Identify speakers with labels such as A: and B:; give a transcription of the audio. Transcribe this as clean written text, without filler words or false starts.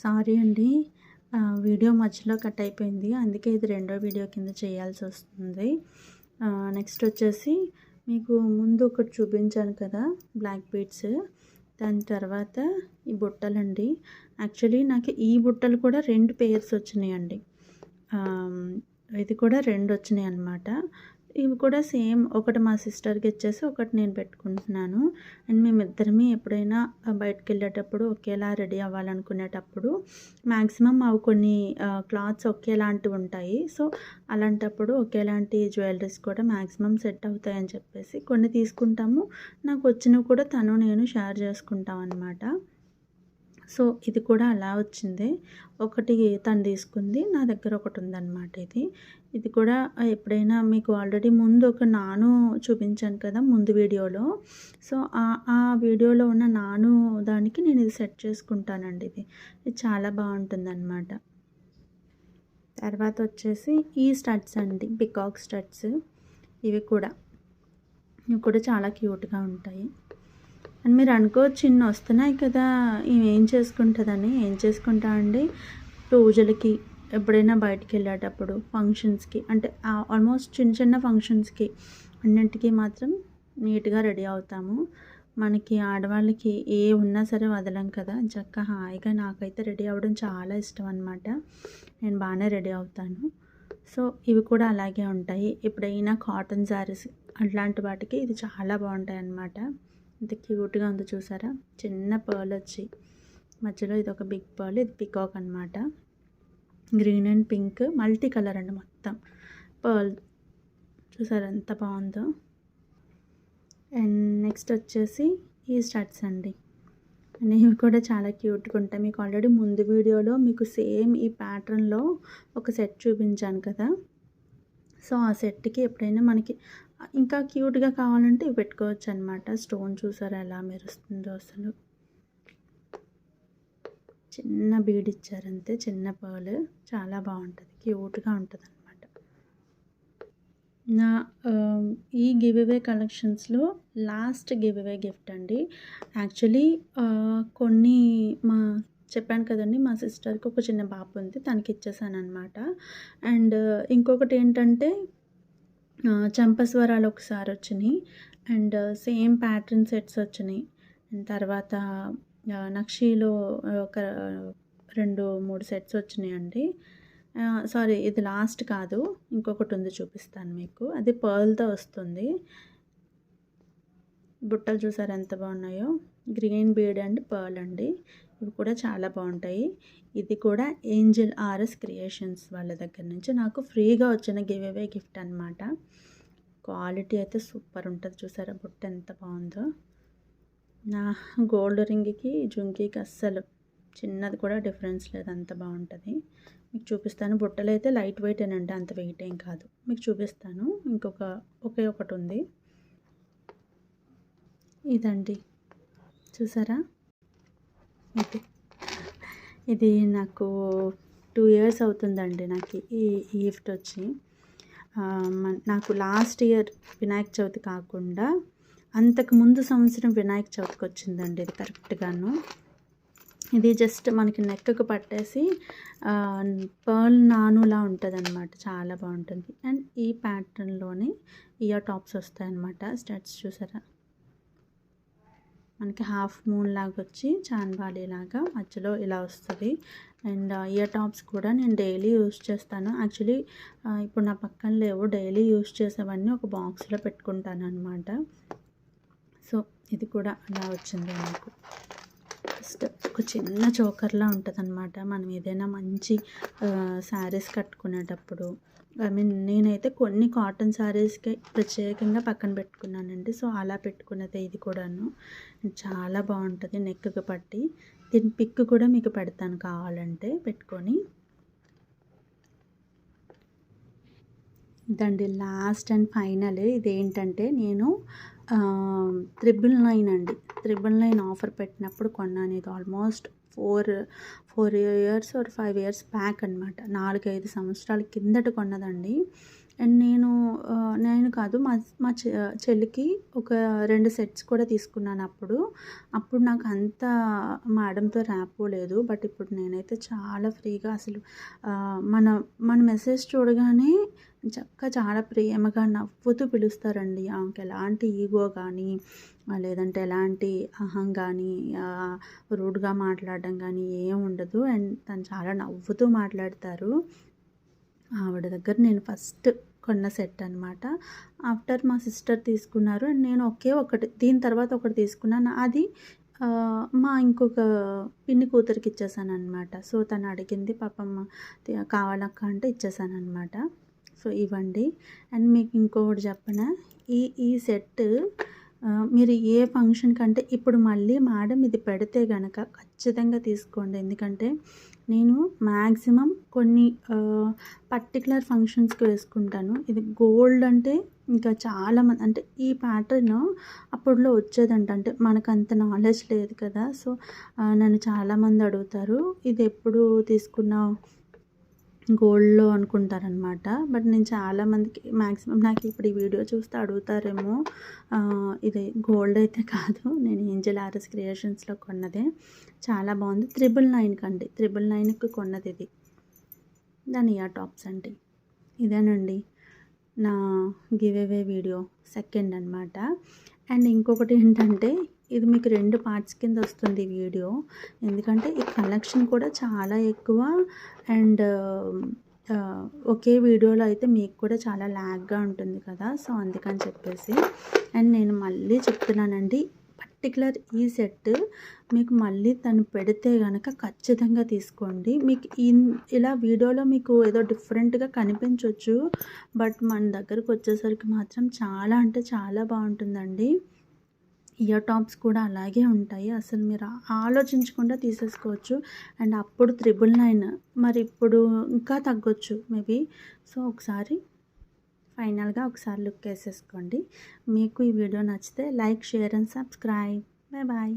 A: Sorry అండి. Video మధ్యలో cut అయిపోయింది. అందుకే ఇది రెండో వీడియో కింద చేయాల్సొస్తుంది. నెక్స్ట్ వచ్చేసి మీకు ముందు ఒకటి చూపించాను కదా! Black beads. దాని తర్వాత ఈ బుట్టలండి. యాక్చువల్లీ నాకు ఈ బుట్టలు కూడా 2 పెయిర్స్ వచ్చినాయండి. ఇది కూడా 2 వచ్చినాయన్నమాట. ఇవి కూడా సేమ్, ఒకటి మా సిస్టర్కి ఇచ్చేసి ఒకటి నేను పెట్టుకుంటున్నాను. అండ్ మేమిద్దరమే ఎప్పుడైనా బయటకు వెళ్ళేటప్పుడు ఒకేలా రెడీ అవ్వాలనుకునేటప్పుడు మ్యాక్సిమం అవి కొన్ని క్లాత్స్ ఒకేలాంటివి ఉంటాయి. సో అలాంటప్పుడు ఒకేలాంటి జ్యువెలరీస్ కూడా మ్యాక్సిమం సెట్ అవుతాయని చెప్పేసి కొన్ని తీసుకుంటాము. నాకు వచ్చినవి కూడా తను నేను షేర్ చేసుకుంటాం అన్నమాట. సో ఇది కూడా అలా వచ్చింది. ఒకటి తను తీసుకుంది, నా దగ్గర ఒకటి ఉందన్నమాట. ఇది కూడా ఎప్పుడైనా మీకు ఆల్రెడీ ముందు ఒక నాను చూపించాను కదా ముందు వీడియోలో. సో ఆ వీడియోలో ఉన్న నాను దానికి నేను ఇది సెట్ చేసుకుంటానండి. ఇది చాలా బాగుంటుందన్నమాట. తర్వాత వచ్చేసి ఈ స్టడ్స్ అండి, పికాక్ స్టడ్స్. ఇవి కూడా చాలా క్యూట్గా ఉంటాయి. అండ్ మీరు అనుకోవచ్చు ఇన్ని వస్తున్నాయి కదా, ఇవి ఏం చేసుకుంటుందని. ఏం చేసుకుంటా అండి, పూజలకి, ఎప్పుడైనా బయటికి వెళ్ళేటప్పుడు, ఫంక్షన్స్కి, అంటే ఆల్మోస్ట్ చిన్న చిన్న ఫంక్షన్స్కి అన్నింటికి మాత్రం నీట్గా రెడీ అవుతాము. మనకి ఆడవాళ్ళకి ఏ ఉన్నా సరే వదలం కదా, చక్కగా హాయిగా. నాకైతే రెడీ అవ్వడం చాలా ఇష్టం అన్నమాట. నేను బాగానే రెడీ అవుతాను. సో ఇవి కూడా అలాగే ఉంటాయి. ఎప్పుడైనా కాటన్ శారీస్ అట్లాంటి వాటికి ఇది చాలా బాగుంటాయి అన్నమాట. ఇంత క్యూట్గా ఉంది చూసారా, చిన్న పర్ల్ వచ్చి మధ్యలో ఇది ఒక బిగ్ పర్ల్. ఇది పికాక్ అన్నమాట. Green and pink multi colour అండి, మొత్తం పర్ల్. చూసారా ఎంత బాగుందో. అండ్ నెక్స్ట్ వచ్చేసి ఈ స్టడ్స్ అండి. అండ్ ఇవి కూడా చాలా క్యూట్గా ఉంటాయి. మీకు ఆల్రెడీ ముందు వీడియోలో మీకు సేమ్ ఈ ప్యాటర్న్లో ఒక సెట్ చూపించాను కదా. సో ఆ సెట్కి ఎప్పుడైనా మనకి ఇంకా క్యూట్గా కావాలంటే ఇవి పెట్టుకోవచ్చు అనమాట. స్టోన్ చూసారా ఎలా మెరుస్తుందో అసలు. చిన్న బీడ్ ఇచ్చారంతే, చిన్న పర్ల్. చాలా బాగుంటుంది, క్యూట్గా ఉంటుంది అనమాట. నా ఈ గివ్ అవే కలెక్షన్స్లో లాస్ట్ గివ్ అవే గిఫ్ట్ అండి. యాక్చువల్లీ కొన్ని చెప్పాను కదండి, మా సిస్టర్కి ఒక చిన్న బాబు ఉంది, తనకి ఇచ్చేసాను అనమాట. అండ్ ఇంకొకటి ఏంటంటే చంపస్వరాలు ఒకసారి వచ్చినాయి. అండ్ సేమ్ ప్యాటర్న్ సెట్స్ వచ్చినాయి. అండ్ తర్వాత నక్షీలో ఒక 2-3 సెట్స్ వచ్చినాయండి. సారీ, ఇది లాస్ట్ కాదు, ఇంకొకటి ఉంది చూపిస్తాను మీకు. అది పర్ల్తో వస్తుంది. బుట్టలు చూసారు ఎంత బాగున్నాయో. గ్రీన్ బీడ్ అండ్ పర్ల్ అండి. ఇవి కూడా చాలా బాగుంటాయి. ఇది కూడా ఏంజెల్ ఆర్ఎస్ క్రియేషన్స్ వాళ్ళ దగ్గర నుంచి నాకు ఫ్రీగా వచ్చిన గివ్ అవే గిఫ్ట్ అనమాట. క్వాలిటీ అయితే సూపర్ ఉంటుంది. చూసారా బుట్ట ఎంత బాగుందో. నా గోల్డ్ రింగ్కి జుంకీకి అస్సలు చిన్నది కూడా డిఫరెన్స్ లేదు, అంత బాగుంటుంది. మీకు చూపిస్తాను. బుట్టలు అయితే లైట్ వెయిట్ ఏనంటే అంత వెయిట్ ఏం కాదు. మీకు చూపిస్తాను. ఒకే ఒకటి ఉంది, ఇదండి. చూసారా, ఇది నాకు 2 years అవుతుందండి నాకు ఈ గిఫ్ట్ వచ్చి. నాకు లాస్ట్ ఇయర్ వినాయక చవితి కాకుండా అంతకు ముందు సంవత్సరం వినాయక చవితికి వచ్చిందండి ఇది కరెక్ట్గాను. ఇది జస్ట్ మనకి నెక్కకు పట్టేసి పర్ల్ నానులా ఉంటుంది అనమాట. చాలా బాగుంటుంది. అండ్ ఈ ప్యాటర్న్లోనే ఇయర్ టాప్స్ వస్తాయన్నమాట. స్టడ్స్ చూసారా, మనకి హాఫ్ మూన్ లాగా వచ్చి చాన్బాలి లాగా మధ్యలో ఇలా వస్తుంది. అండ్ ఇయర్ టాప్స్ కూడా నేను డైలీ యూస్ చేస్తాను. యాక్చువల్లీ ఇప్పుడు నా పక్కన లేవు, డైలీ యూస్ చేసేవన్నీ ఒక బాక్స్లో పెట్టుకుంటాను అనమాట. సో ఇది కూడా అలా వచ్చింది నాకు. జస్ట్ ఒక చిన్న చోకర్లా ఉంటుంది అనమాట. మనం ఏదైనా మంచి శారీస్ కట్టుకునేటప్పుడు, నేనైతే కొన్ని కాటన్ శారీస్కి ప్రత్యేకంగా పక్కన పెట్టుకున్నానండి. సో అలా పెట్టుకున్నది ఇది కూడాను. చాలా బాగుంటుంది నెక్కి పట్టి. దీని పిక్ కూడా మీకు పెడతాను కావాలంటే పెట్టుకొని. ఇదండి లాస్ట్ అండ్ ఫైనల్. ఇదేంటంటే నేను 999 అండి, 999 ఆఫర్ పెట్టినప్పుడు కొన్నాను. ఇది almost 4 years or 5 years back అనమాట. 4-5 సంవత్సరాల కిందట కొన్నదండి. అండ్ నేను కాదు మా మా చె చెల్లికి ఒక 2 సెట్స్ కూడా తీసుకున్నాను అప్పుడు. అప్పుడు నాకు అంత మేడంతో ర్యాపో లేదు. బట్ ఇప్పుడు నేనైతే చాలా ఫ్రీగా అసలు మన మన మెసేజ్ చూడగానే చాలా ప్రేమగా నవ్వుతూ పిలుస్తారండి. ఆమెకి ఎలాంటి ఈగో గానీ, లేదంటే ఎలాంటి అహం గానీ, రూడ్‌గా మాట్లాడడం గానీ ఏం ఉండదు. అండ్ తను చాలా నవ్వుతూ మాట్లాడతారు. ఆవిడ దగ్గర నేను ఫస్ట్ కొన్న సెట్ అనమాట. ఆఫ్టర్ మా సిస్టర్ తీసుకున్నారు. అండ్ నేను ఒకే ఒకటి దీని తర్వాత ఒకటి తీసుకున్నాను. అది మా ఇంకొక పిన్ని కూతురికి ఇచ్చేసాననమాట. సో, తను అడిగింది పాపం కావాలక్క అంటే ఇచ్చేసాననమాట. సో, ఇవ్వండి. అండ్ మీకు ఇంకొకటి చెప్పనా? ఈ సెట్ మీరు ఏ ఫంక్షన్‌కంటే ఇప్పుడు మళ్ళీ మేడం ఇది పెడితే గనక ఖచ్చితంగా తీసుకోండి. ఎందుకంటే నేను మ్యాక్సిమం కొన్ని పర్టిక్యులర్ ఫంక్షన్స్‌కి వేసుకుంటాను. ఇది గోల్డ్ అంటే ఇంకా అంటే ఈ ప్యాటర్న్ అప్పట్లో వచ్చేదంట. అంటే మనకంత నాలెడ్జ్ లేదు కదా! సో, నన్ను చాలామంది అడుగుతారు. ఇది ఎప్పుడు తీసుకున్నావు గోల్డ్‌లో అనుకుంటారనమాట. బట్ నేను చాలామందికి మ్యాక్సిమం నాకు ఇప్పుడు ఈ వీడియో చూస్తే అడుగుతారేమో. ఇది గోల్డ్ అయితే కాదు. నేను ఏంజెల్ ఆర్ఎస్ క్రియేషన్స్‌లో కొన్నదే. చాలా బాగుంది. 999 కండి. 999కి కొన్నది ఇది. దాని ఇయర్ టాప్స్ అండి. ఇదేనండి నా గివ్ అవే వీడియో సెకండ్ అనమాట. అండ్ ఇంకొకటి ఏంటంటే ఇది మీకు 2 పార్ట్స్ కింద వస్తుంది వీడియో. ఎందుకంటే ఈ కలెక్షన్ కూడా చాలా ఎక్కువ. అండ్ ఒకే వీడియోలో అయితే మీకు కూడా చాలా ల్యాగ్గా ఉంటుంది కదా! సో, అందుకని చెప్పేసి. అండ్ నేను మళ్ళీ చెప్తున్నానండి, పర్టిక్యులర్ ఈ సెట్ మీకు మళ్ళీ తను పెడితే గనక ఖచ్చితంగా తీసుకోండి. మీకు ఇలా వీడియోలో మీకు ఏదో డిఫరెంట్‌గా కనిపించొచ్చు. బట్ మన దగ్గరకు వచ్చేసరికి మాత్రం చాలా అంటే చాలా బాగుంటుందండి. ఇయర్ టాప్స్ కూడా అలాగే ఉంటాయి. అసలు మీరు ఆలోచించకుండా తీసేసుకోవచ్చు. అండ్ అప్పుడు 999 మరి ఇప్పుడు ఇంకా తగ్గొచ్చు మేబీ. సో, ఒకసారి ఫైనల్‌గా ఒకసారి లుక్ వేసేసుకోండి. మీకు ఈ వీడియో నచ్చితే like, share and subscribe. Bye bye.